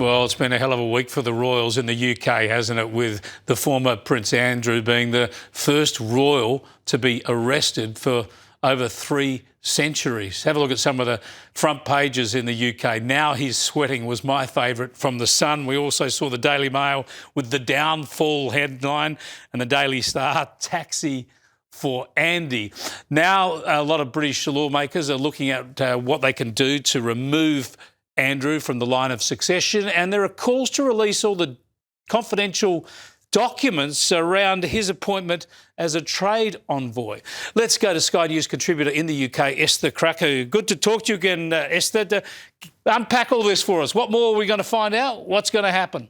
Well, it's been a hell of a week for the royals in the UK, hasn't it, with the former Prince Andrew being the first royal to be arrested for over 3 centuries. Have a look at some of the front pages in the UK. Now he's sweating was my favourite from The Sun. We also saw the Daily Mail with the downfall headline and the Daily Star, taxi for Andy. Now a lot of British lawmakers are looking at what they can do to remove Andrew from the line of succession, and there are calls to release all the confidential documents around his appointment as a trade envoy. Let's go to Sky News contributor in the UK, Esther Krakue. Good to talk to you again, Esther. Unpack all this for us. What more are we going to find out? What's going to happen?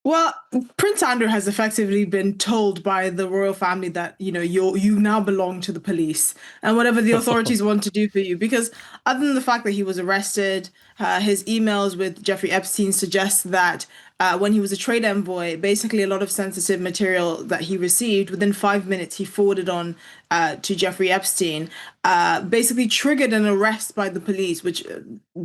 Well, Prince Andrew has effectively been told by the royal family that, you now belong to the police and whatever the authorities want to do for you. Because other than the fact that he was arrested, his emails with Jeffrey Epstein suggest that when he was a trade envoy, basically a lot of sensitive material that he received, within 5 minutes, he forwarded on to Jeffrey Epstein, basically triggered an arrest by the police, which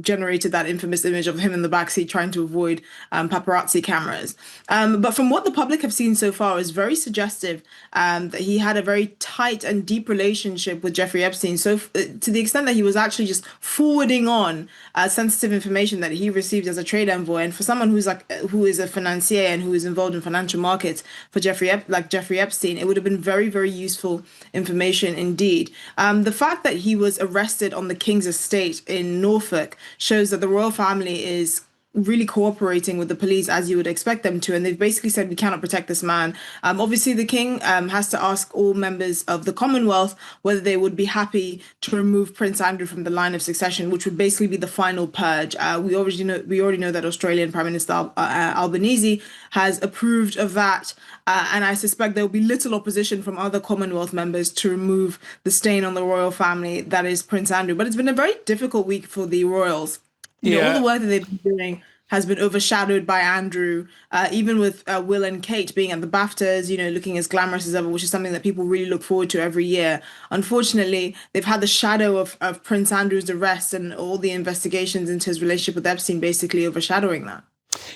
generated that infamous image of him in the backseat trying to avoid paparazzi cameras. But from what the public have seen so far is very suggestive that he had a very tight and deep relationship with Jeffrey Epstein. So to the extent that he was actually just forwarding on sensitive information that he received as a trade envoy. And for someone who is a financier and who is involved in financial markets for Jeffrey Epstein, it would have been very, very useful information indeed. The fact that he was arrested on the King's estate in Norfolk shows that the royal family is really cooperating with the police as you would expect them to, and they've basically said we cannot protect this man. Obviously the king has to ask all members of the Commonwealth whether they would be happy to remove Prince Andrew from the line of succession, which would basically be the final purge. We already know that Australian Prime Minister Albanese has approved of that, and I suspect there will be little opposition from other Commonwealth members to remove the stain on the royal family that is Prince Andrew. But it's been a very difficult week for the royals. All the work that they've been doing has been overshadowed by Andrew, even with Will and Kate being at the BAFTAs, looking as glamorous as ever, which is something that people really look forward to every year. Unfortunately, they've had the shadow of Prince Andrew's arrest and all the investigations into his relationship with Epstein basically overshadowing that.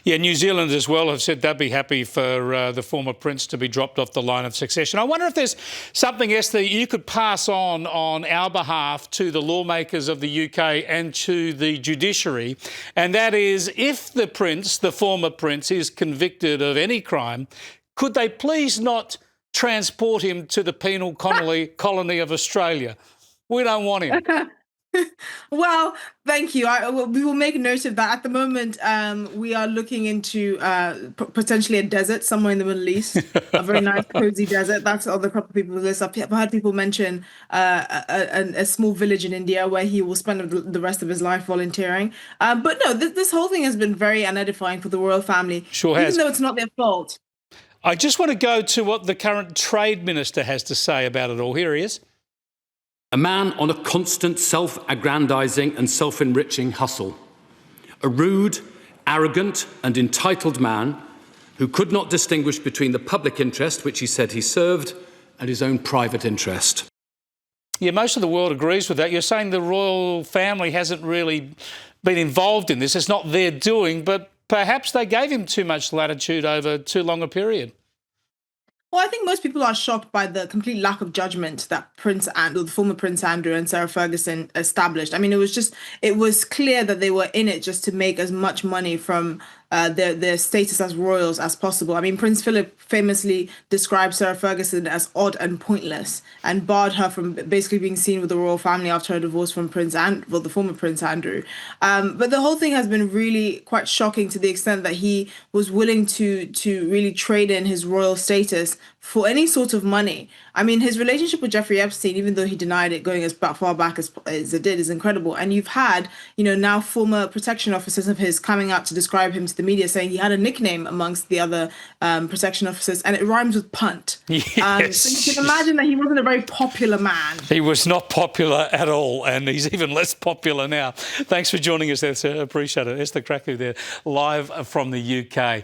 Yeah, New Zealand as well have said they'd be happy for the former prince to be dropped off the line of succession. I wonder if there's something, Esther, you could pass on our behalf to the lawmakers of the UK and to the judiciary, and that is if the former prince, is convicted of any crime, could they please not transport him to the penal colony of Australia? We don't want him. Well, thank you. We will make note of that. At the moment, we are looking into potentially a desert somewhere in the Middle East, a very nice, cozy desert. That's on the couple of people's list. I've heard people mention a small village in India where he will spend the rest of his life volunteering. But no, this whole thing has been very unedifying for the royal family, even though it's not their fault. I just want to go to what the current Trade Minister has to say about it all. Here he is. A man on a constant self-aggrandising and self-enriching hustle. A rude, arrogant and entitled man who could not distinguish between the public interest, which he said he served, and his own private interest. Yeah, most of the world agrees with that. You're saying the royal family hasn't really been involved in this. It's not their doing, but perhaps they gave him too much latitude over too long a period. Well, I think most people are shocked by the complete lack of judgment that the former Prince Andrew and Sarah Ferguson established. I mean, it was clear that they were in it just to make as much money from their status as royals as possible. I mean, Prince Philip famously described Sarah Ferguson as odd and pointless and barred her from basically being seen with the royal family after her divorce from the former Prince Andrew. But the whole thing has been really quite shocking to the extent that he was willing to really trade in his royal status for any sort of money. I mean, his relationship with Jeffrey Epstein, even though he denied it going as far back as it did, is incredible. And you've had, now former protection officers of his coming out to describe him to the media, saying he had a nickname amongst the other protection officers, and it rhymes with punt. Yes. So you can imagine that he wasn't a very popular man. He was not popular at all, and he's even less popular now. Thanks for joining us, Esther. Appreciate it. Esther Krakue there, live from the UK.